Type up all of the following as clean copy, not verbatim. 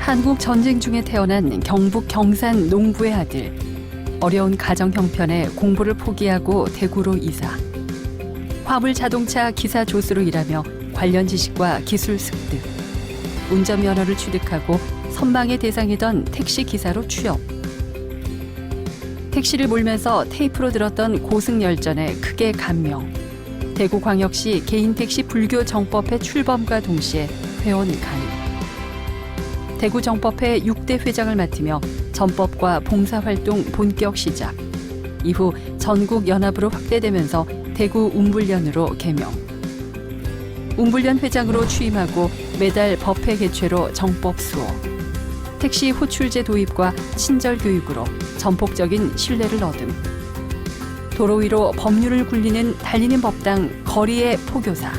한국 전쟁 중에 태어난 경북 경산 농부의 아들. 어려운 가정 형편에 공부를 포기하고 대구로 이사. 화물 자동차 기사 조수로 일하며 관련 지식과 기술 습득. 운전면허를 취득하고 선망의 대상이던 택시 기사로 취업. 택시를 몰면서 테이프로 들었던 고승열전에 크게 감명. 대구광역시 개인택시 불교 정법회 출범과 동시에 회원 가입. 대구정법회 6대 회장을 맡으며 전법과 봉사활동 본격 시작. 이후 전국연합으로 확대되면서 대구 운불련으로 개명. 운불련 회장으로 취임하고 매달 법회 개최로 정법 수호. 택시 호출제 도입과 친절 교육으로 전폭적인 신뢰를 얻음. 도로 위로 법률을 굴리는 달리는 법당 거리의 포교사.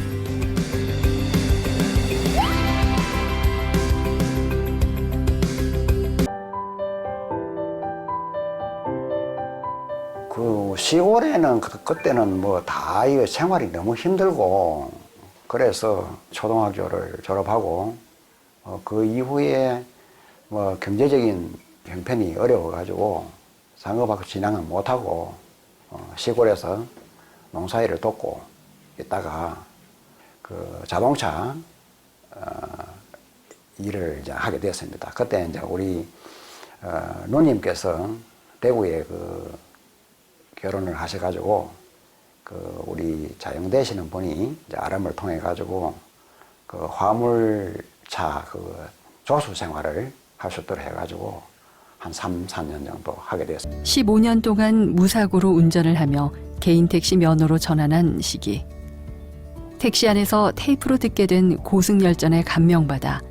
그 시골에는 그때는 뭐 다 생활이 너무 힘들고 그래서 초등학교를 졸업하고 그 이후에 뭐 경제적인 형편이 어려워가지고 상업학교 진학은 못하고 시골에서 농사일을 돕고 있다가 그 자동차 일을 이제 하게 되었습니다. 그때 이제 우리 누님께서 대구에 그 결혼을 하셔가지고 그 우리 자영 되시는 분이 이제 아름을 통해 가지고 그 화물차 그 조수 생활을 할 수 있도록 해가지고 한 3, 4년 정도 하게 되었습니다. 15년 동안 무사고로 운전을 하며 개인 택시 면허로 전환한 시기. 택시 안에서 테이프로 듣게 된 고승열전에 감명받아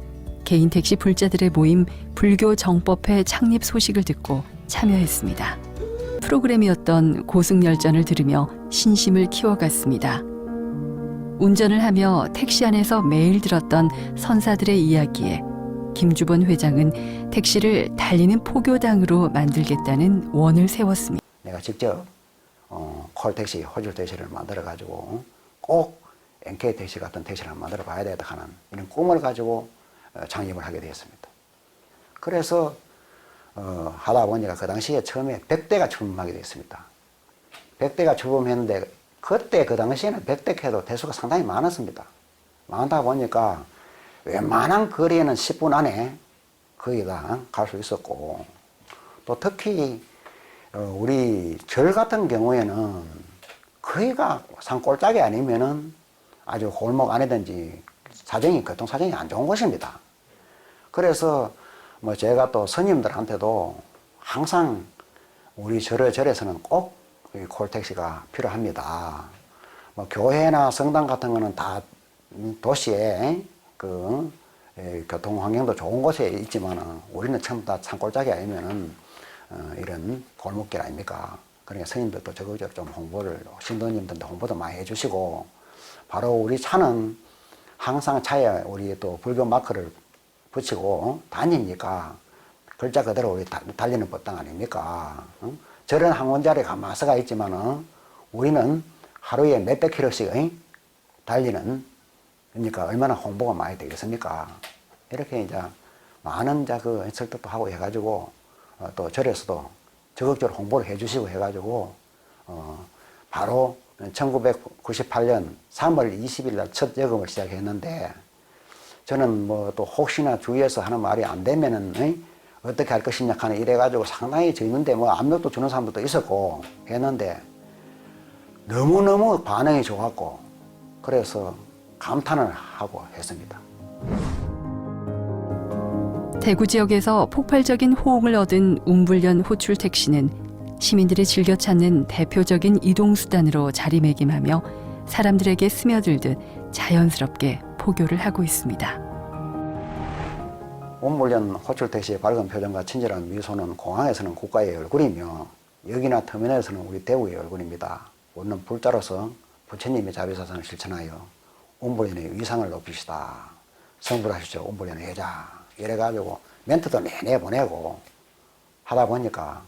개인 택시 불자들의 모임 불교 정법회 창립 소식을 듣고 참여했습니다. 프로그램이었던 고승열전을 들으며 신심을 키워갔습니다. 운전을 하며 택시 안에서 매일 들었던 선사들의 이야기에 김주본 회장은 택시를 달리는 포교당으로 만들겠다는 원을 세웠습니다. 내가 직접 콜택시, 호줄택시를 만들어가지고 꼭 NK택시 같은 택시를 만들어 봐야 되겠다 하는 이런 꿈을 가지고 창립을 하게 되었습니다. 그래서 하다 보니까 그 당시에 처음에 100대가 출범하게 됐습니다. 100대가 출범했는데 그때 그 당시에는 100대 해도 대수가 상당히 많았습니다. 많다 보니까 웬만한 거리에는 10분 안에 거의 다 갈 수 있었고 또 특히 우리 절 같은 경우에는 거기가 산골짜기 아니면은 아주 골목 안이든지 교통 사정이 안 좋은 곳입니다. 그래서 뭐 제가 또 스님들한테도 항상 우리 절에서는 꼭 콜택시가 필요합니다. 뭐 교회나 성당 같은 거는 다 도시에 그 교통 환경도 좋은 곳에 있지만은 우리는 전부 다 산골짜기 아니면은 이런 골목길 아닙니까? 그러니까 스님들도 적극적으로 좀 홍보를 신도님들도 홍보도 많이 해주시고 바로 우리 차는 항상 차에 우리 또 불교 마크를 붙이고 다니니까 글자 그대로 우리 달리는 법당 아닙니까? 저런 항원자리에 가마서가 있지만은 우리는 하루에 몇백 킬로씩 달리는 그러니까 얼마나 홍보가 많이 되겠습니까? 이렇게 이제 많은 그 설득도 하고 해가지고 또 절에서도 적극적으로 홍보를 해주시고 해가지고 바로 1998년 3월 20일 날 첫 여금을 시작했는데 저는 뭐 또 혹시나 주위에서 하는 말이 안 되면은 어떻게 할 것이냐 하는 이래가지고 상당히 적는데 뭐 압력도 주는 사람들도 있었고 했는데 너무너무 반응이 좋았고 그래서 감탄을 하고 했습니다. 대구 지역에서 폭발적인 호응을 얻은 운불련 호출 택시는 시민들이 즐겨 찾는 대표적인 이동수단으로 자리매김하며 사람들에게 스며들듯 자연스럽게 포교를 하고 있습니다. 운불련 호출택시의 밝은 표정과 친절한 미소는 공항에서는 국가의 얼굴이며 여기나 터미널에서는 우리 대구의 얼굴입니다. 우리는 불자로서 부처님의 자비사상을 실천하여 운불련의 위상을 높이시다. 성불하시죠. 운불련의 회장. 이래가지고 멘트도 내내 보내고 하다 보니까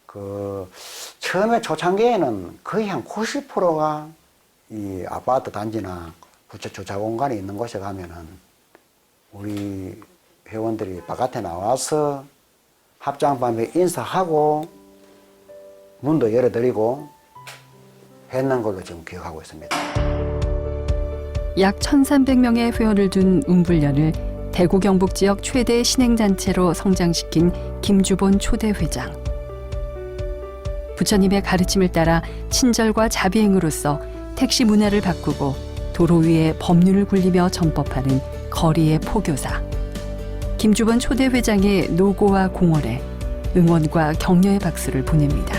그 처음에 초창기에는 거의 한 90%가 이 아파트 단지나 부처 주차 공간이 있는 곳에 가면은 우리 회원들이 바깥에 나와서 합장밤에 인사하고 문도 열어드리고 했는 걸로 지금 기억하고 있습니다. 약 1,300명의 회원을 둔 운불련을 대구 경북 지역 최대 신행단체로 성장시킨 김주본 초대 회장. 부처님의 가르침을 따라 친절과 자비행으로써 택시 문화를 바꾸고 도로 위에 법률을 굴리며 전법하는 거리의 포교사. 김주본 초대 회장의 노고와 공헌에 응원과 격려의 박수를 보냅니다.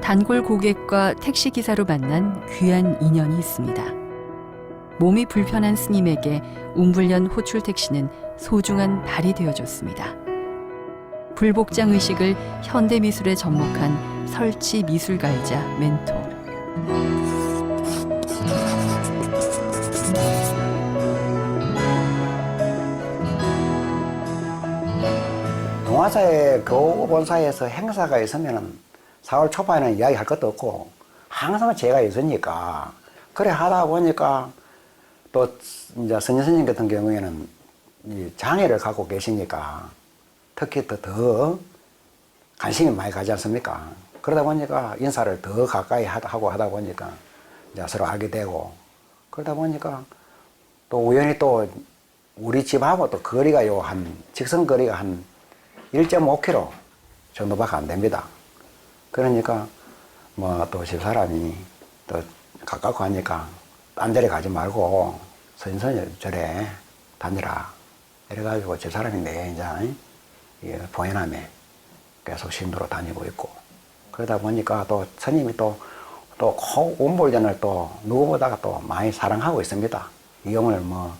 단골 고객과 택시기사로 만난 귀한 인연이 있습니다. 몸이 불편한 스님에게 운불련 호출 택시는 소중한 발이 되어줬습니다. 불복장 의식을 현대미술에 접목한 설치 미술가이자 멘토. 동화사의 교본사에서 행사가 있으면 4월 초반에는 이야기할 것도 없고 항상 제가 있으니까 그래 하다 보니까 또 이제 선녀 스님 같은 경우에는 이 장애를 갖고 계시니까 특히 더 관심이 많이 가지 않습니까? 그러다 보니까 인사를 더 가까이 하고 하다 보니까 이제 서로 알게 되고 그러다 보니까 또 우연히 또 우리 집하고 또 거리가 직선 거리가 한 1.5km 정도밖에 안 됩니다. 그러니까 뭐 또 집사람이 또 가깝고 하니까 딴 데를 가지 말고 선선절에 다니라. 이래가지고 집사람이 내 이제 보현함에 계속 신도로 다니고 있고 그러다 보니까 또 스님이 또 운불련을 또 누구보다가 또 많이 사랑하고 있습니다. 이용을 뭐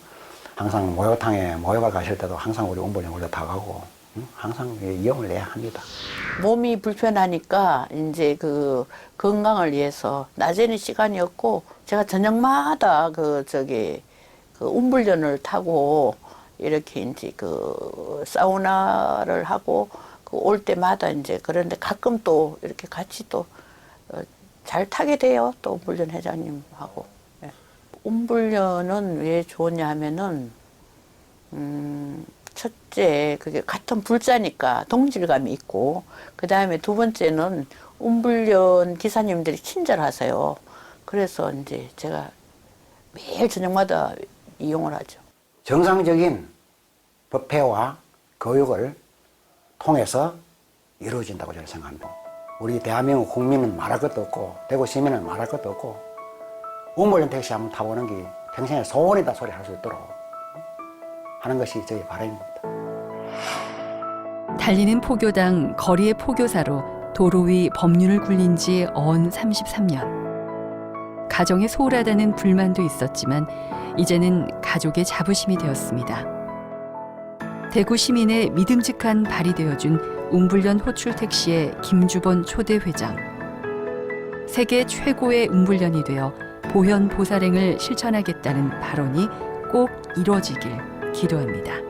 항상 목욕탕에 목욕을 가실 때도 항상 우리 운불련 올려다가고 항상 이용을 내야 합니다. 몸이 불편하니까 이제 그 건강을 위해서 낮에는 시간이 없고 제가 저녁마다 그 운불련을 타고 이렇게 이제 그 사우나를 하고 그 올 때마다 이제 그런데 가끔 또 이렇게 같이 또 잘 타게 돼요. 또 운불련 회장님하고. 네. 운불련은 왜 좋냐 하면은 첫째, 그게 같은 불자니까 동질감이 있고, 그 다음에 두 번째는 운불련 기사님들이 친절하세요. 그래서 이제 제가 매일 저녁마다 이용을 하죠. 정상적인 법회와 교육을 통해서 이루어진다고 저는 생각합니다. 우리 대한민국 국민은 말할 것도 없고, 대구 시민은 말할 것도 없고, 운불련 택시 한번 타보는 게 평생에 소원이다 소리 할 수 있도록 하는 것이 저희 바람입니다. 달리는 포교당 거리의 포교사로 도로 위 법률을 굴린 지 언 33년. 가정에 소홀하다는 불만도 있었지만 이제는 가족의 자부심이 되었습니다. 대구 시민의 믿음직한 발이 되어준 운불련 호출 택시의 김주본 초대 회장. 세계 최고의 운불련이 되어 보현 보살행을 실천하겠다는 발언이 꼭 이루어지길 기도합니다.